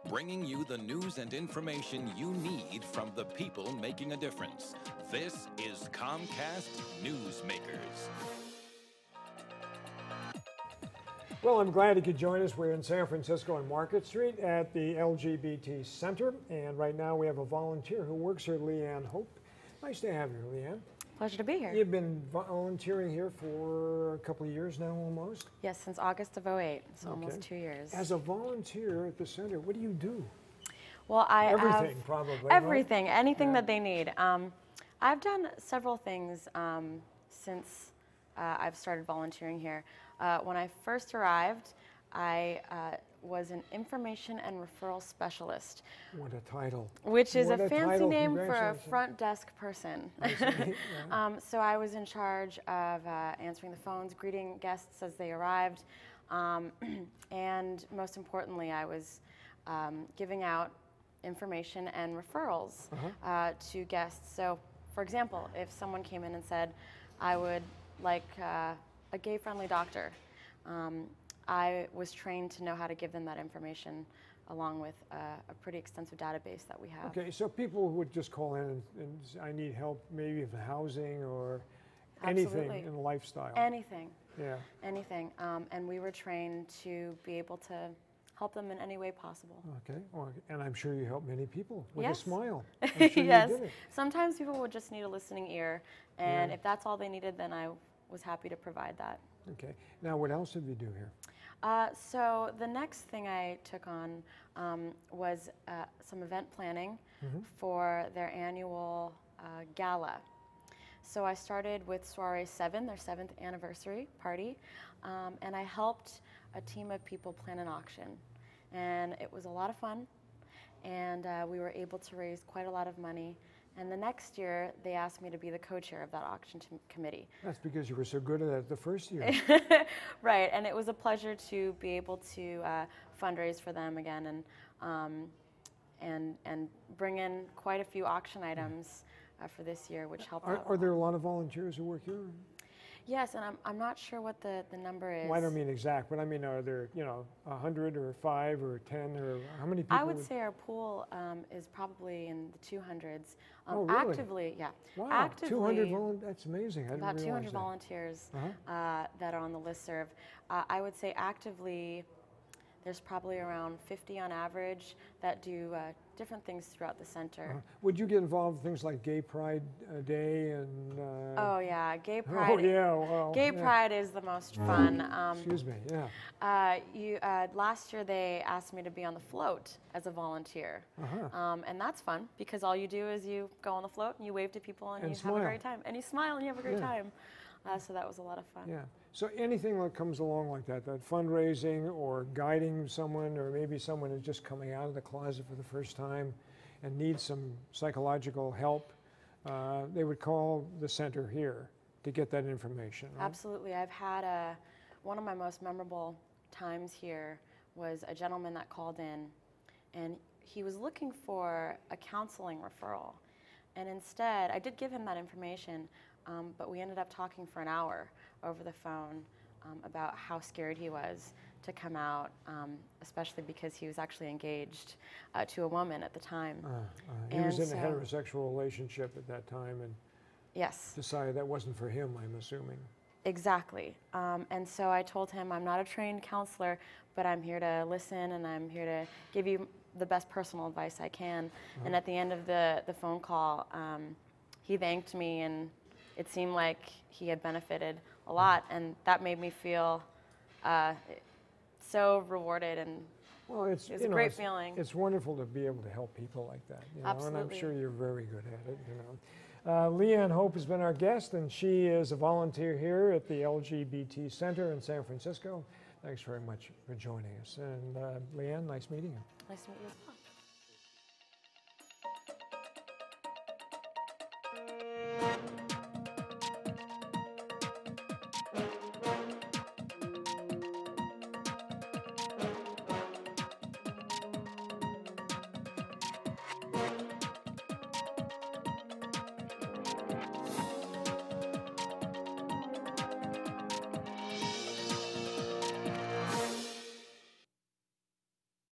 bringing you the news and information you need from the people making a difference. This is Comcast Newsmakers. Well, I'm glad you could join us. We're in San Francisco on Market Street at the LGBT Center, and right now we have a volunteer who works here, Lianne Hope. Nice to have you, Lianne. Pleasure to be here. You've been volunteering here for a couple of years now, almost? Yes, since August of '08, so almost 2 years. As a volunteer at the center, what do you do? Well, everything, probably. Everything, right? anything that they need. I've done several things since I've started volunteering here. When I first arrived, I was an information and referral specialist. What a title. Which is what a fancy title. And for a front desk person. Yeah. So I was in charge of answering the phones, greeting guests as they arrived, and most importantly, I was giving out information and referrals to guests. So, for example, if someone came in and said, I would like a gay-friendly doctor, I was trained to know how to give them that information along with a pretty extensive database that we have. Okay, so people would just call in and say, I need help maybe with housing or anything in lifestyle. Anything. Yeah. Anything. And we were trained to be able to help them in any way possible. Okay, well, and I'm sure you help many people with yes. a smile. I'm sure yes. You did it. Sometimes people would just need a listening ear, and if that's all they needed, then I was happy to provide that. Okay. Now, what else did you do here? So the next thing I took on was some event planning for their annual gala. So I started with Soiree 7, their 7th anniversary party, and I helped a team of people plan an auction. And it was a lot of fun, and we were able to raise quite a lot of money. And the next year, they asked me to be the co-chair of that auction committee. That's because you were so good at it the first year. Right, and it was a pleasure to be able to fundraise for them again and bring in quite a few auction items for this year, which helped out. Are there a lot of volunteers who work here? Yes, and I'm not sure what the number is. Well, I don't mean exact, but I mean, are there 100 or 5 or 10 or how many people? I would say our pool is probably in the 200s. Oh, really? Actively, yeah. Wow, actively, 200 volunteers, that's amazing. I about didn't 200 realize volunteers that are on the listserv. I would say actively, there's probably around 50 on average that do different things throughout the center. Would you get involved in things like Gay Pride Day and? Oh yeah, Gay Pride. Oh yeah, well. Gay Pride is the most fun. Excuse me, yeah. Last year they asked me to be on the float as a volunteer, and that's fun because all you do is you go on the float and you wave to people and you smile. have a great time, and you smile and you have a great time. So that was a lot of fun. Yeah. So anything that comes along like that fundraising or guiding someone, or maybe someone is just coming out of the closet for the first time and needs some psychological help, they would call the center here to get that information. Right? Absolutely. I've had one of my most memorable times here was a gentleman that called in, and he was looking for a counseling referral. And instead, I did give him that information, but we ended up talking for an hour over the phone about how scared he was to come out, especially because he was actually engaged to a woman at the time. He was in a heterosexual relationship at that time and yes, decided that wasn't for him, I'm assuming. Exactly. And so I told him, I'm not a trained counselor, but I'm here to listen and I'm here to give you the best personal advice I can. And at the end of the phone call, he thanked me, and it seemed like he had benefited a lot, and that made me feel so rewarded, and well, it was a great feeling. It's wonderful to be able to help people like that, Absolutely. And I'm sure you're very good at it, Lianne Hope has been our guest, and she is a volunteer here at the LGBT Center in San Francisco. Thanks very much for joining us. And Lianne, nice meeting you. Nice to meet you as well.